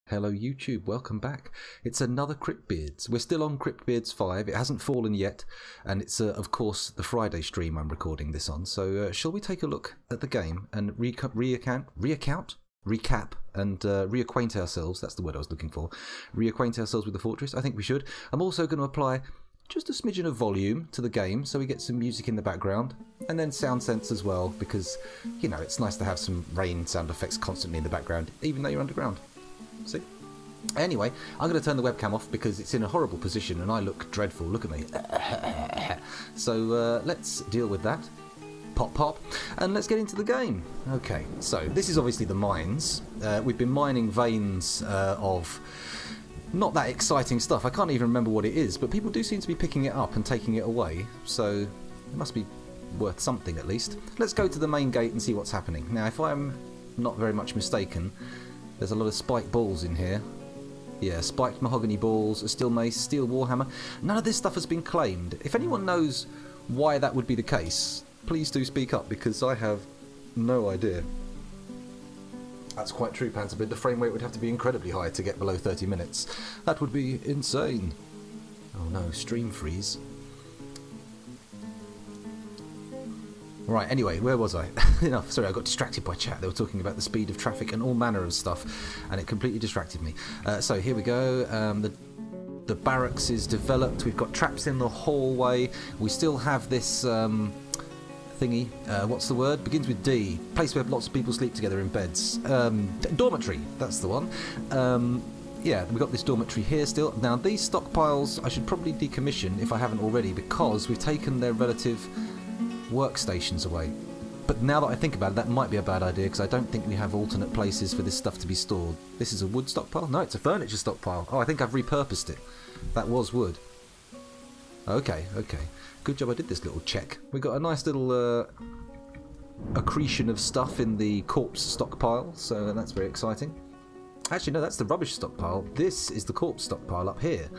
Hello YouTube, welcome back. It's another Cryptbeards. We're still on Cryptbeards 5. It hasn't fallen yet, and it's of course the Friday stream I'm recording this on. So shall we take a look at the game and recap and reacquaint ourselves? That's the word I was looking for. Reacquaint ourselves with the fortress. I think we should. I'm also going to apply just a smidgen of volume to the game so we get some music in the background, and then sound sense as well, because you know it's nice to have some rain sound effects constantly in the background even though you're underground. See? Anyway, I'm going to turn the webcam off because it's in a horrible position and I look dreadful. Look at me. So let's deal with that. Pop pop. And let's get into the game. Okay, so this is obviously the mines. We've been mining veins of not that exciting stuff. I can't even remember what it is, but people do seem to be picking it up and taking it away. So it must be worth something at least. Let's go to the main gate and see what's happening. Now, if I'm not very much mistaken, there's a lot of spiked balls in here. Yeah, spiked mahogany balls, a steel mace, steel warhammer. None of this stuff has been claimed. If anyone knows why that would be the case, please do speak up, because I have no idea. That's quite true, Panzerbid. The frame rate would have to be incredibly high to get below 30 minutes. That would be insane. Oh no, stream freeze. Right, anyway, where was I? Enough. Sorry, I got distracted by chat. They were talking about the speed of traffic and all manner of stuff, and it completely distracted me. So here we go. The barracks is developed. We've got traps in the hallway. We still have this thingy. What's the word? Begins with D. Place where lots of people sleep together in beds. Dormitory. That's the one. Yeah, we've got this dormitory here still. Now, these stockpiles I should probably decommission if I haven't already, because we've taken their relative workstations away. But now that I think about it, that might be a bad idea, because I don't think we have alternate places for this stuff to be stored. This is a wood stockpile? No, it's a furniture stockpile. Oh, I think I've repurposed it. That was wood. Okay, okay. Good job I did this little check. We got a nice little accretion of stuff in the corpse stockpile, so that's very exciting. Actually, no, that's the rubbish stockpile. This is the corpse stockpile up here.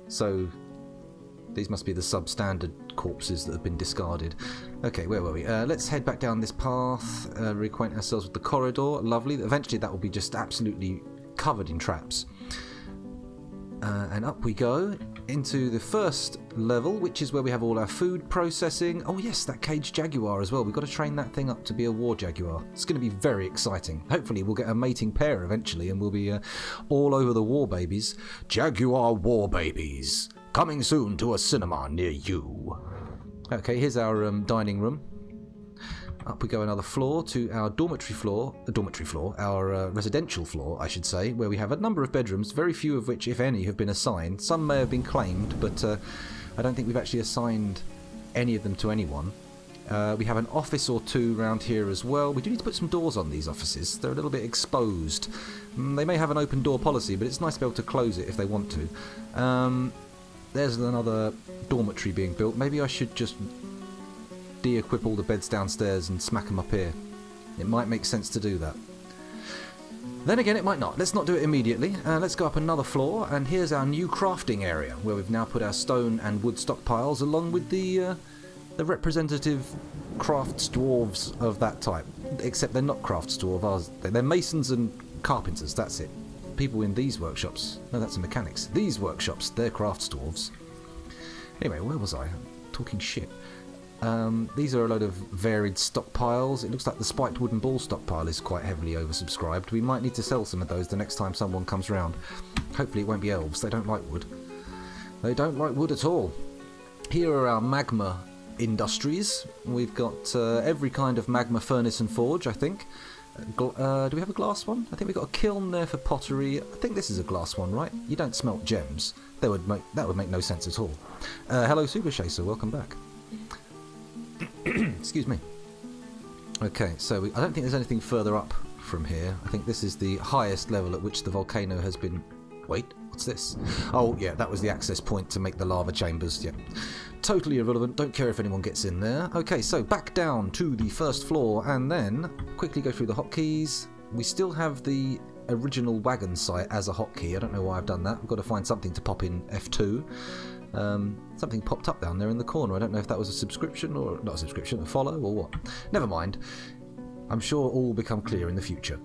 So these must be the substandard corpses that have been discarded. Okay, where were we? Let's head back down this path, reacquaint ourselves with the corridor. Lovely. Eventually that will be just absolutely covered in traps. And up we go into the first level, which is where we have all our food processing. Oh yes, that caged jaguar as well. We've got to train that thing up to be a war jaguar. It's going to be very exciting. Hopefully we'll get a mating pair eventually, and we'll be all over the war babies. Jaguar war babies. Coming soon to a cinema near you. Okay, here's our dining room. Up we go another floor to our dormitory floor, our residential floor, I should say, where we have a number of bedrooms, very few of which, if any, have been assigned. Some may have been claimed, but I don't think we've actually assigned any of them to anyone. We have an office or two around here as well. We do need to put some doors on these offices. They're a little bit exposed. They may have an open door policy, but it's nice to be able to close it if they want to. There's another dormitory being built. Maybe I should just de-equip all the beds downstairs and smack them up here. It might make sense to do that. Then again, it might not. Let's not do it immediately. Let's go up another floor, and here's our new crafting area, where we've now put our stone and wood stockpiles, along with the representative crafts dwarves of that type. Except they're not crafts dwarves. They're masons and carpenters, that's it. People in these workshops. No, that's the mechanics. These workshops, they're crafts dwarves. Anyway, where was I? Talking shit. These are a load of varied stockpiles. It looks like the spiked wooden ball stockpile is quite heavily oversubscribed. We might need to sell some of those the next time someone comes round. Hopefully it won't be elves. They don't like wood. They don't like wood at all. Here are our magma industries. We've got every kind of magma furnace and forge, I think. Do we have a glass one? I think we've got a kiln there for pottery. I think this is a glass one, right? You don't smelt gems. That would make no sense at all. Hello, Super Chaser. Welcome back. Excuse me. Okay, so I don't think there's anything further up from here. I think this is the highest level at which the volcano has been... Wait, what's this? Oh, yeah, that was the access point to make the lava chambers. Yeah. Totally irrelevant. Don't care if anyone gets in there. Okay, so back down to the first floor, and then quickly go through the hotkeys. We still have the original wagon site as a hotkey. I don't know why I've done that. We've got to find something to pop in F2. Something popped up down there in the corner. I don't know if that was a subscription or not a subscription, a follow or what. Never mind. I'm sure all will become clear in the future.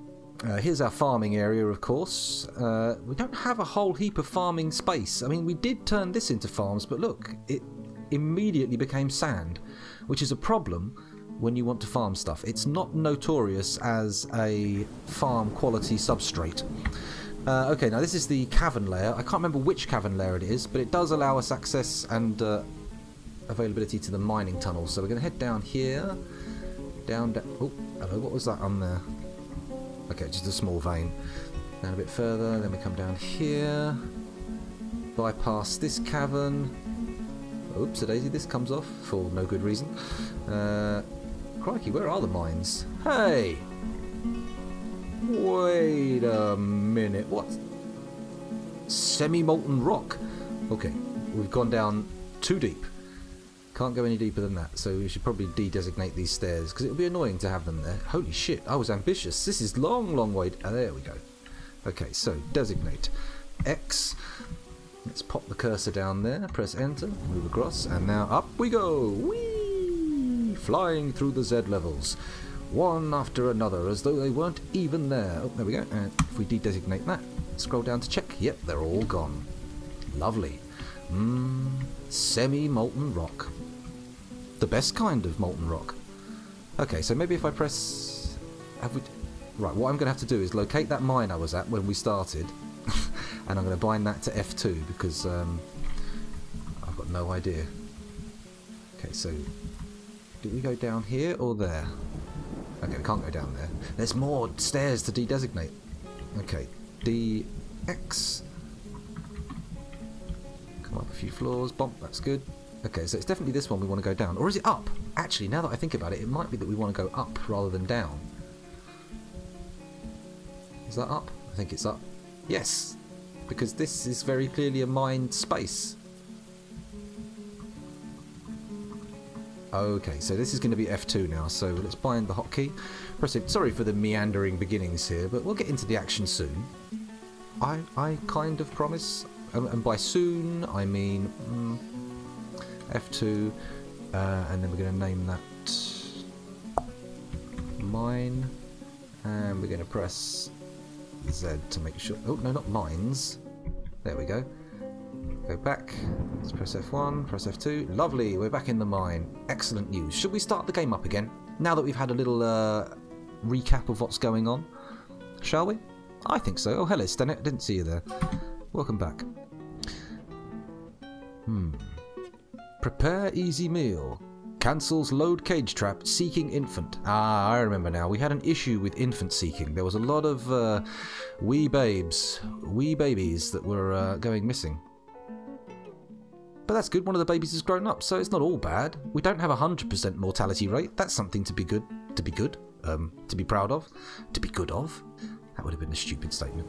Here's our farming area, of course. We don't have a whole heap of farming space. I mean, we did turn this into farms, but look, it immediately became sand, which is a problem when you want to farm stuff. It's not notorious as a farm quality substrate. Okay, now this is the cavern layer. I can't remember which cavern layer it is, but it does allow us access and availability to the mining tunnels. So we're going to head down here. Down. Oh, hello, what was that on there? Okay, just a small vein. Down a bit further, then we come down here. Bypass this cavern. Oops, a daisy, this comes off for no good reason. Crikey, where are the mines? Hey! Wait a minute, what? Semi-molten rock. Okay, we've gone down too deep. Can't go any deeper than that, so we should probably de-designate these stairs, because it would be annoying to have them there. Holy shit, I was ambitious. This is long, long way... Oh, there we go. Okay, so designate. X. Let's pop the cursor down there, press enter, move across, and now up we go! Whee! Flying through the Z levels. One after another, as though they weren't even there. Oh, there we go. And if we de-designate that, scroll down to check. Yep, they're all gone. Lovely. Semi-molten rock. The best kind of molten rock. Okay, so maybe if I press... Right, what I'm going to have to do is locate that mine I was at when we started. And I'm going to bind that to F2 because I've got no idea. Okay, so do we go down here or there? Okay, we can't go down there. There's more stairs to de-designate. Okay, DX. Come up a few floors. Bump, that's good. Okay, so it's definitely this one we want to go down. Or is it up? Actually, now that I think about it, it might be that we want to go up rather than down. Is that up? I think it's up. Yes! Because this is very clearly a mined space. Okay, so this is going to be F2 now, so let's bind the hotkey. Press it. Sorry for the meandering beginnings here, but we'll get into the action soon. I kind of promise. And by soon, I mean F2, and then we're going to name that mine, and we're going to press Z to make sure. Oh, no, not mines. There we go. Go back. Let's press F1, press F2. Lovely, we're back in the mine. Excellent news. Should we start the game up again? Now that we've had a little recap of what's going on. Shall we? I think so. Oh, hello, Stenet. Didn't see you there. Welcome back. Prepare easy meal. Cancels load cage trap seeking infant. Ah, I remember now. We had an issue with infant seeking. There was a lot of wee babies that were going missing. But that's good. One of the babies has grown up, so it's not all bad. We don't have a 100% mortality rate. That's something to be good. To be good. To be proud of. To be good of. That would have been a stupid statement.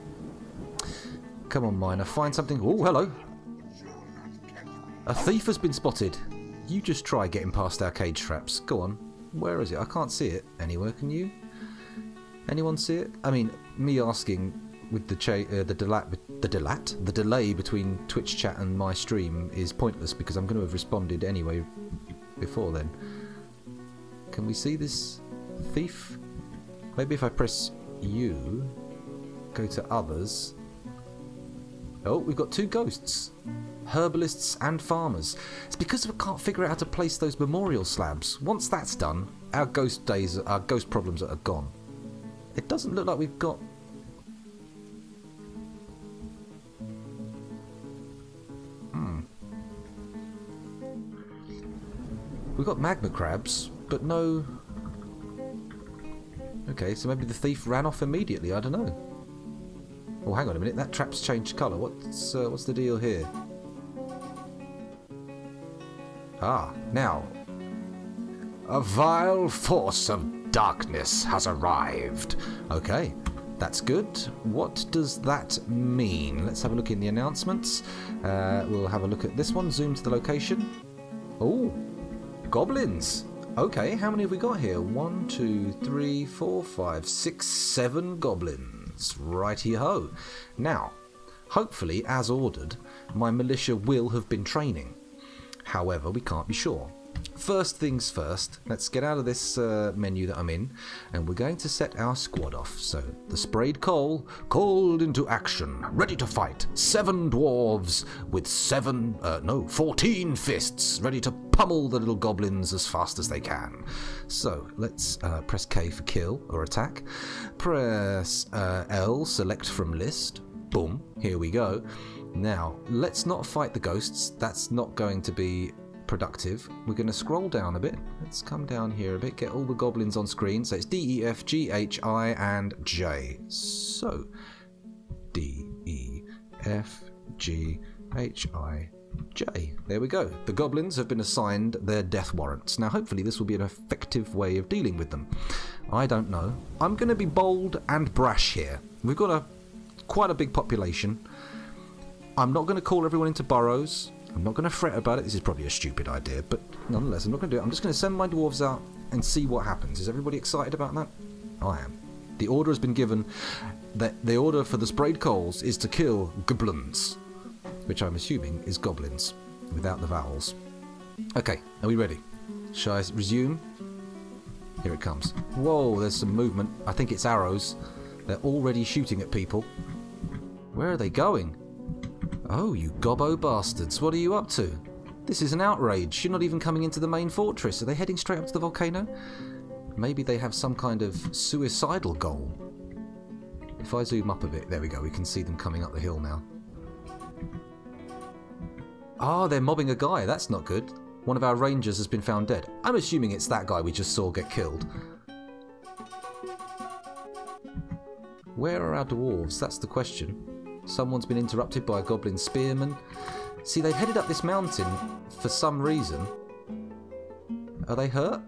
Come on, miner. Find something. Oh, hello. A thief has been spotted. You just try getting past our cage traps. Go on. Where is it? I can't see it anywhere. Can you? Anyone see it? I mean, me asking with the delay between Twitch chat and my stream is pointless because I'm going to have responded anyway before then. Can we see this thief? Maybe if I press U, go to others. Oh, we've got two ghosts. Herbalists and farmers. It's because we can't figure out how to place those memorial slabs. Once that's done, our ghost days, our ghost problems are gone. It doesn't look like we've got... We've got magma crabs, but no... Okay, so maybe the thief ran off immediately, I don't know. Oh, hang on a minute, that trap's changed colour. What's the deal here? Ah, now. A vile force of darkness has arrived. Okay, that's good. What does that mean? Let's have a look in the announcements. We'll have a look at this one, zoom to the location. Oh, goblins. Okay, how many have we got here? 1, 2, 3, 4, 5, 6, 7 goblins. Righty-ho. Now, hopefully, as ordered, my militia will have been training. However, we can't be sure. First things first, let's get out of this menu that I'm in, and we're going to set our squad off. So, the sprayed coal, called into action, ready to fight. 7 dwarves with 14 fists, ready to pummel the little goblins as fast as they can. So, let's press K for kill or attack. Press L, select from list. Boom, here we go. Now, let's not fight the ghosts. That's not going to be productive. We're going to scroll down a bit. Let's come down here a bit, get all the goblins on screen. So it's D, E, F, G, H, I, and J. So D, E, F, G, H, I, J. There we go. The goblins have been assigned their death warrants. Now hopefully this will be an effective way of dealing with them. I don't know. I'm going to be bold and brash here. We've got quite a big population. I'm not going to call everyone into burrows. I'm not going to fret about it. This is probably a stupid idea, but nonetheless, I'm not going to do it. I'm just going to send my dwarves out and see what happens. Is everybody excited about that? I am. The order has been given that the order for the sprayed coals is to kill goblins, which I'm assuming is goblins, without the vowels. Okay, are we ready? Shall I resume? Here it comes. Whoa, there's some movement. I think it's arrows. They're already shooting at people. Where are they going? Oh, you gobbo bastards, what are you up to? This is an outrage. You're not even coming into the main fortress. Are they heading straight up to the volcano? Maybe they have some kind of suicidal goal. If I zoom up a bit, there we go, we can see them coming up the hill now. Ah, they're mobbing a guy, that's not good. One of our rangers has been found dead. I'm assuming it's that guy we just saw get killed. Where are our dwarves? That's the question. Someone's been interrupted by a goblin spearman. See, they've headed up this mountain for some reason. Are they hurt?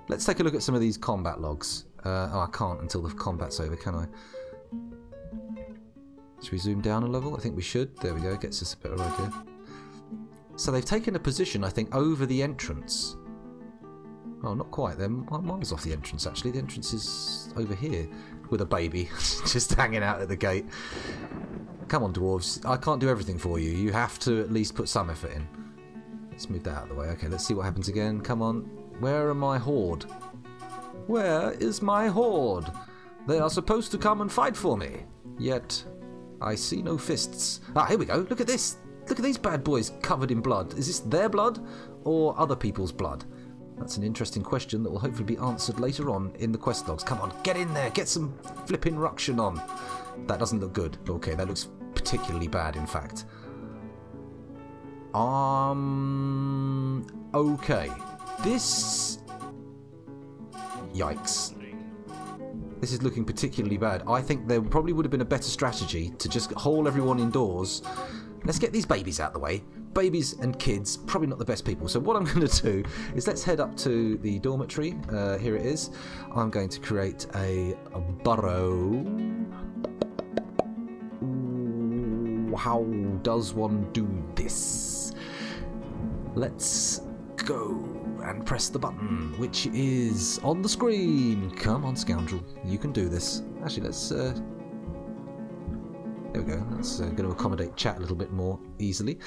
Let's take a look at some of these combat logs. Oh, I can't until the combat's over, can I? Should we zoom down a level? I think we should. There we go, gets us a better idea. So they've taken a position, I think, over the entrance. Oh, not quite. They're miles off the entrance, actually. The entrance is over here with a baby just hanging out at the gate. Come on, dwarves. I can't do everything for you. You have to at least put some effort in. Let's move that out of the way. Okay, let's see what happens again. Come on. Where are my horde? Where is my horde? They are supposed to come and fight for me. Yet, I see no fists. Ah, here we go. Look at this. Look at these bad boys covered in blood. Is this their blood or other people's blood? That's an interesting question that will hopefully be answered later on in the quest logs. Come on, get in there. Get some flipping ruction on. That doesn't look good. Okay, that looks particularly bad, in fact. Okay. This... Yikes. This is looking particularly bad. I think there probably would have been a better strategy to just haul everyone indoors. Let's get these babies out of the way. Babies and kids, probably not the best people. So what I'm going to do is let's head up to the dormitory. Here it is. I'm going to create a burrow. How does one do this? Let's go and press the button, which is on the screen. Come on, scoundrel. You can do this. Actually, let's... There we go. That's going to accommodate chat a little bit more easily.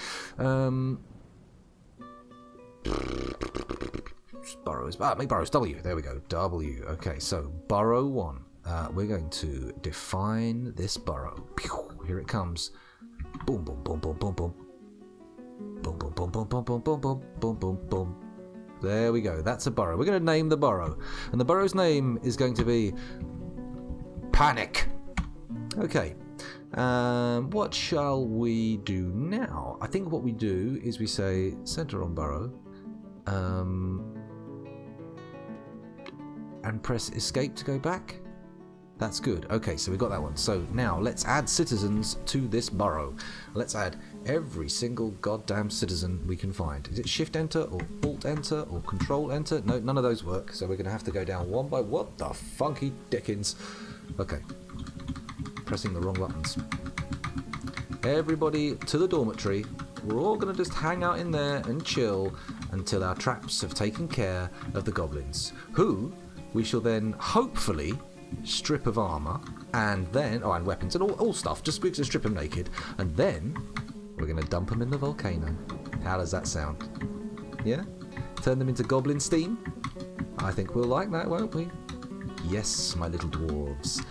Burrows. Make burrows. W. There we go. W. Okay, so burrow 1. We're going to define this burrow. Here it comes. Boom, boom, boom, boom, boom, boom. Boom, boom, boom, boom, boom, boom, boom, boom, boom, boom, boom. There we go. That's a burrow. We're going to name the burrow. And the burrow's name is going to be Panic. Okay. What shall we do now? I think what we do is we say center on burrow, and press escape to go back. That's good. Okay, so we got that one. So now let's add citizens to this burrow. Let's add every single goddamn citizen we can find. Is it shift enter or alt enter or control enter? No, none of those work. So we're going to have to go down one by... What the funky dickens? Okay. Pressing the wrong buttons. Everybody to the dormitory. We're all going to just hang out in there and chill until our traps have taken care of the goblins, who we shall then hopefully strip of armor and then and weapons and all stuff. Just we're going to strip them naked and then we're going to dump them in the volcano. How does that sound? Yeah? Turn them into goblin steam? I think we'll like that, won't we? Yes, my little dwarves.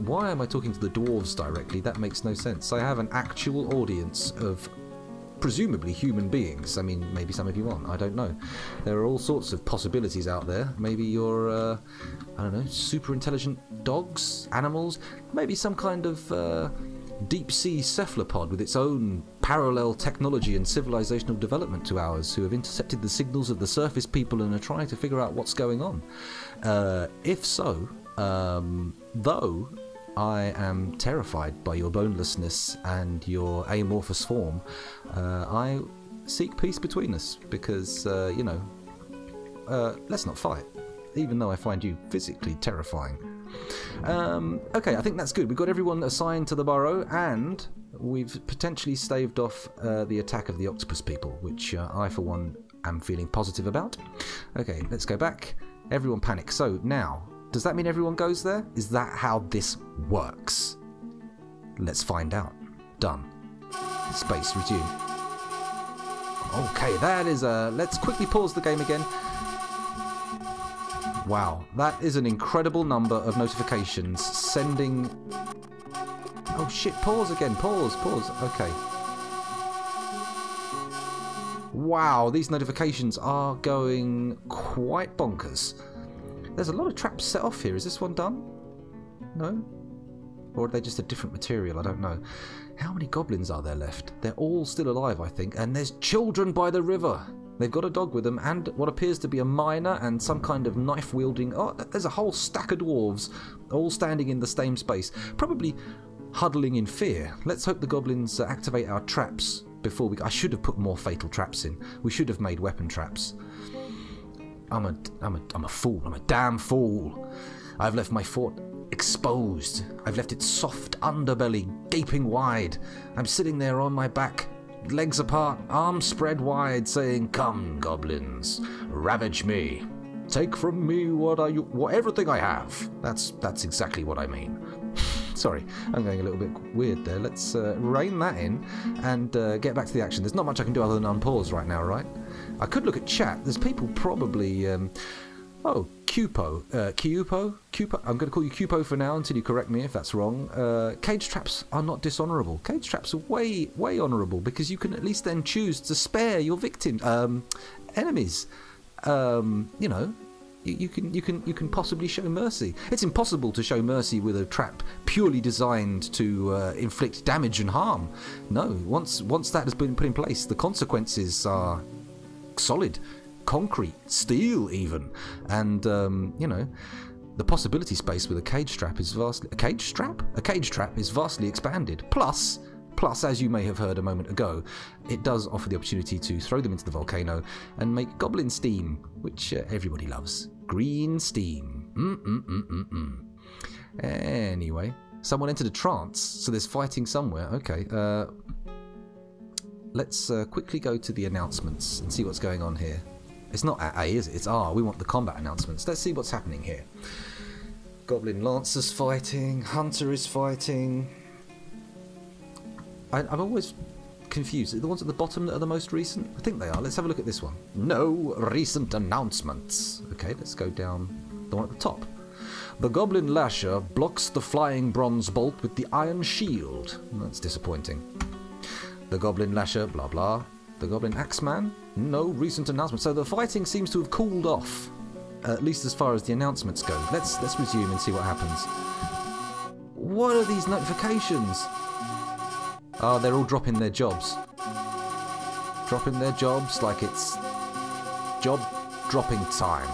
Why am I talking to the dwarves directly? That makes no sense. I have an actual audience of presumably human beings. I mean, maybe some of you aren't. I don't know. There are all sorts of possibilities out there. Maybe you're, I don't know, super intelligent dogs, animals. Maybe some kind of deep-sea cephalopod with its own parallel technology and civilizational development to ours, who have intercepted the signals of the surface people and are trying to figure out what's going on. If so, though I am terrified by your bonelessness and your amorphous form, I seek peace between us because, you know, let's not fight, even though I find you physically terrifying. Okay, I think that's good. We've got everyone assigned to the burrow, and we've potentially staved off the attack of the octopus people, which I, for one, am feeling positive about. Okay, let's go back. Everyone panic. So now, does that mean everyone goes there? Is that how this works? Let's find out. Done. Space, resume. Okay, that is a... Let's quickly pause the game again. Wow, that is an incredible number of notifications sending... Oh shit, pause again, pause, okay. Wow, these notifications are going quite bonkers. There's a lot of traps set off here. Is this one done? No? Or are they just a different material? I don't know. How many goblins are there left? They're all still alive, I think. And there's children by the river. They've got a dog with them and what appears to be a miner and some kind of knife-wielding... Oh, there's a whole stack of dwarves all standing in the same space. Probably huddling in fear. Let's hope the goblins activate our traps before we... I should have put more fatal traps in. We should have made weapon traps. I'm a fool. I'm a damn fool. I've left my fort exposed. I've left its soft underbelly gaping wide. I'm sitting there on my back, legs apart, arms spread wide, saying, "Come, goblins, ravage me. Take from me everything I have." That's exactly what I mean. Sorry, I'm going a little bit weird there. Let's rein that in and get back to the action. There's not much I can do other than unpause right now, right? I could look at chat. There's people probably... oh, Cupo. Cupo? I'm going to call you Cupo for now until you correct me if that's wrong. Cage traps are not dishonourable. Cage traps are way honourable because you can at least then choose to spare your victims, enemies. You know, you can possibly show mercy. It's impossible to show mercy with a trap purely designed to inflict damage and harm. No, once that has been put in place, the consequences are solid. Concrete, steel even, and you know, the possibility space with a cage trap is vastly... A cage trap is vastly expanded. Plus, as you may have heard a moment ago, it does offer the opportunity to throw them into the volcano and make goblin steam, which everybody loves. Green steam. Anyway, someone entered a trance, so there's fighting somewhere. Okay, let's quickly go to the announcements and see what's going on here. It's not A, is it? It's R. We want the combat announcements. Let's see what's happening here. Goblin Lancer's fighting. Hunter is fighting. I'm always confused. Are the ones at the bottom that are the most recent? I think they are. Let's have a look at this one. No recent announcements. Okay, let's go down the one at the top. The Goblin Lasher blocks the flying bronze bolt with the iron shield. That's disappointing. The Goblin Lasher, blah blah. The Goblin Axeman? No recent announcement. So the fighting seems to have cooled off, at least as far as the announcements go. Let's resume and see what happens. What are these notifications? Oh, they're all dropping their jobs. Dropping their jobs like it's job dropping time.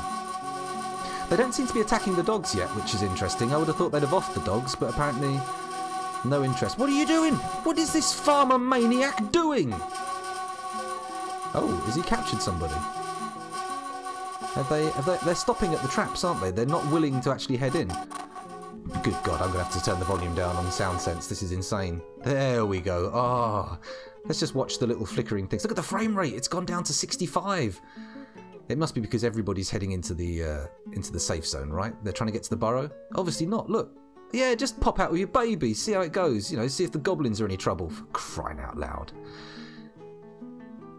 They don't seem to be attacking the dogs yet, which is interesting. I would have thought they'd have offed the dogs, but apparently no interest. What are you doing? What is this farmer maniac doing? Oh, has he captured somebody? They're stopping at the traps, aren't they? They're not willing to actually head in. Good God, I'm going to have to turn the volume down on Sound Sense. This is insane. There we go. Oh, let's just watch the little flickering things. Look at the frame rate. It's gone down to 65. It must be because everybody's heading into the safe zone, right? They're trying to get to the burrow. Obviously not. Look. Yeah, just pop out with your baby. See how it goes. You know, see if the goblins are any trouble. For crying out loud.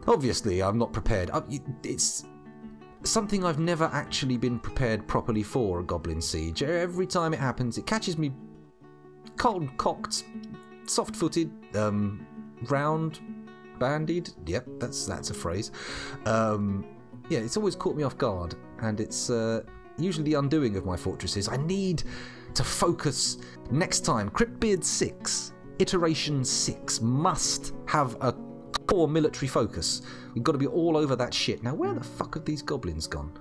Obviously, I'm not prepared. something I've never actually been prepared properly for, a Goblin Siege. Every time it happens, it catches me cold-cocked, soft-footed, round-bandied. Yep, that's a phrase. Yeah, it's always caught me off guard, and it's usually the undoing of my fortresses. I need to focus next time. Cryptbeards 6, Iteration 6, must have a core military focus. We've got to be all over that shit. Now, where the fuck have these goblins gone?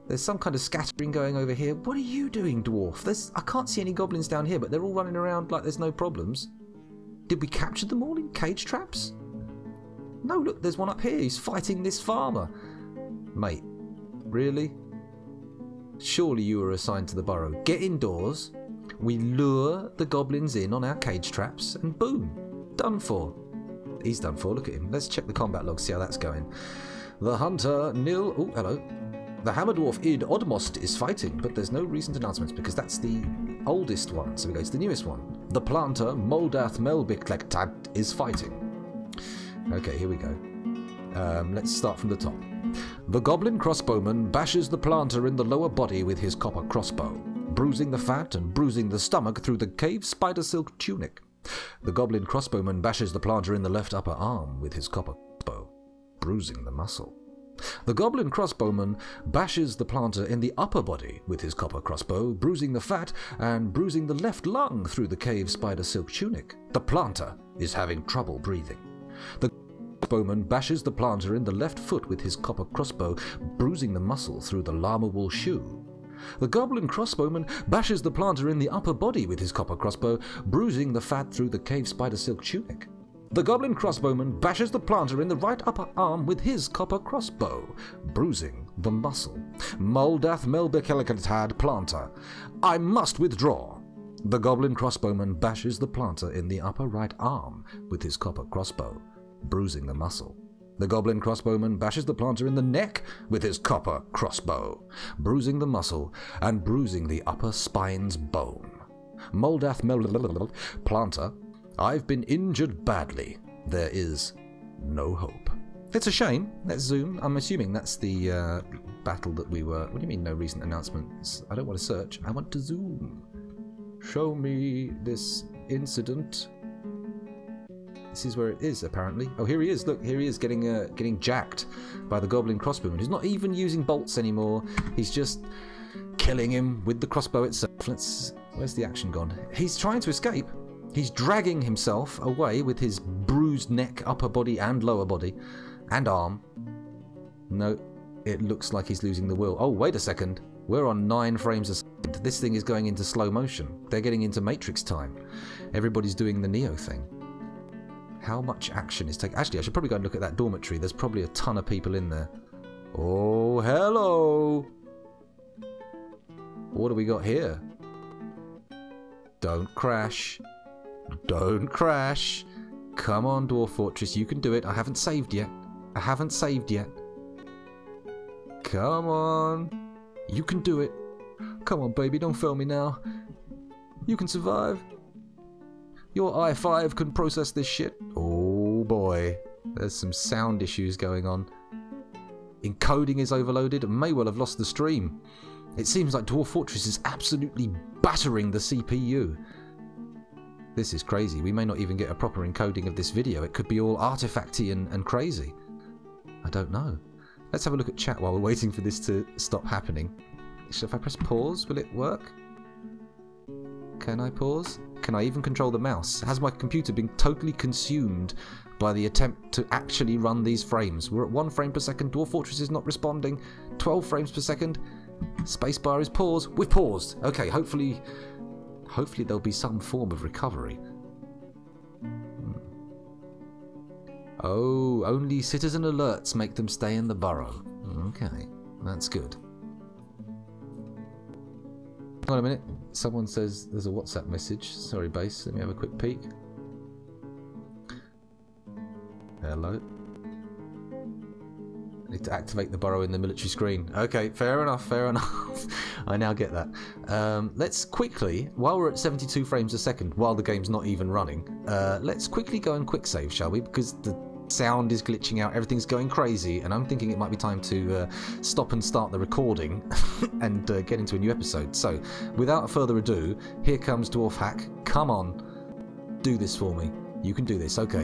There's some kind of scattering going over here. What are you doing, dwarf? I can't see any goblins down here, but they're all running around like there's no problems. Did we capture them all in cage traps? No, look, there's one up here. He's fighting this farmer. Mate, really? Surely you were assigned to the burrow. Get indoors. We lure the goblins in on our cage traps, and boom, done for. He's done for. Look at him. Let's check the combat log, see how that's going. The hunter, Nil. Oh, hello. The hammer dwarf Id Odmost is fighting, but there's no recent announcements because that's the oldest one. So we go to the newest one. The planter, Moldath Melbiklektad, is fighting. Okay, here we go. Let's start from the top. The goblin crossbowman bashes the planter in the lower body with his copper crossbow, bruising the fat and bruising the stomach through the cave spider silk tunic. The goblin crossbowman bashes the planter in the left upper arm with his copper crossbow, bruising the muscle. The goblin crossbowman bashes the planter in the upper body with his copper crossbow, bruising the fat and bruising the left lung through the cave spider silk tunic. The planter is having trouble breathing. The crossbowman bashes the planter in the left foot with his copper crossbow, bruising the muscle through the llama wool shoe. The goblin crossbowman bashes the planter in the upper body with his copper crossbow, bruising the fat through the cave spider silk tunic. The goblin crossbowman bashes the planter in the right upper arm with his copper crossbow, bruising the muscle. Moldath Melbiklektad planter. I must withdraw. The goblin crossbowman bashes the planter in the upper right arm with his copper crossbow, bruising the muscle. The goblin crossbowman bashes the planter in the neck with his copper crossbow, bruising the muscle and bruising the upper spine's bone. Moldath planter. I've been injured badly. There is no hope. It's a shame. Let's zoom. I'm assuming that's the battle that we were... What do you mean no recent announcements? I don't want to search. I want to zoom. Show me this incident. This is where it is, apparently. Oh, here he is. Look, here he is getting jacked by the goblin crossbowman. He's not even using bolts anymore. He's just killing him with the crossbow itself. Where's the action gone? He's trying to escape. He's dragging himself away with his bruised neck, upper body and lower body, and arm. No, it looks like he's losing the will. Oh, wait a second. We're on 9 frames a second. This thing is going into slow motion. They're getting into Matrix time. Everybody's doing the Neo thing. How much action is taking... Actually, I should probably go and look at that dormitory. There's probably a ton of people in there. Oh, hello! What do we got here? Don't crash. Don't crash. Come on, Dwarf Fortress, you can do it. I haven't saved yet. I haven't saved yet. Come on. You can do it. Come on, baby, don't fail me now. You can survive. Your i5 can process this shit. Oh boy. There's some sound issues going on. Encoding is overloaded and may well have lost the stream. It seems like Dwarf Fortress is absolutely battering the CPU. This is crazy. We may not even get a proper encoding of this video. It could be all artifacty and crazy. I don't know. Let's have a look at chat while we're waiting for this to stop happening. If I press pause, will it work? Can I pause? Can I even control the mouse? Has my computer been totally consumed by the attempt to actually run these frames? We're at 1 frame per second. Dwarf Fortress is not responding. 12 frames per second. Spacebar is pause. We've paused. Okay, hopefully there'll be some form of recovery. Oh, only citizen alerts make them stay in the burrow. Okay, that's good. Hold on a minute. Someone says there's a WhatsApp message. Sorry, base. Let me have a quick peek. Hello. I need to activate the burrow in the military screen. Okay, fair enough, fair enough. I now get that. Let's quickly, while we're at 72 frames a second, while the game's not even running, let's quickly go and quick save, shall we? Because sound is glitching out, everything's going crazy, and I'm thinking it might be time to stop and start the recording and get into a new episode. So, without further ado, here comes Dwarf Hack. Come on, do this for me. You can do this, okay.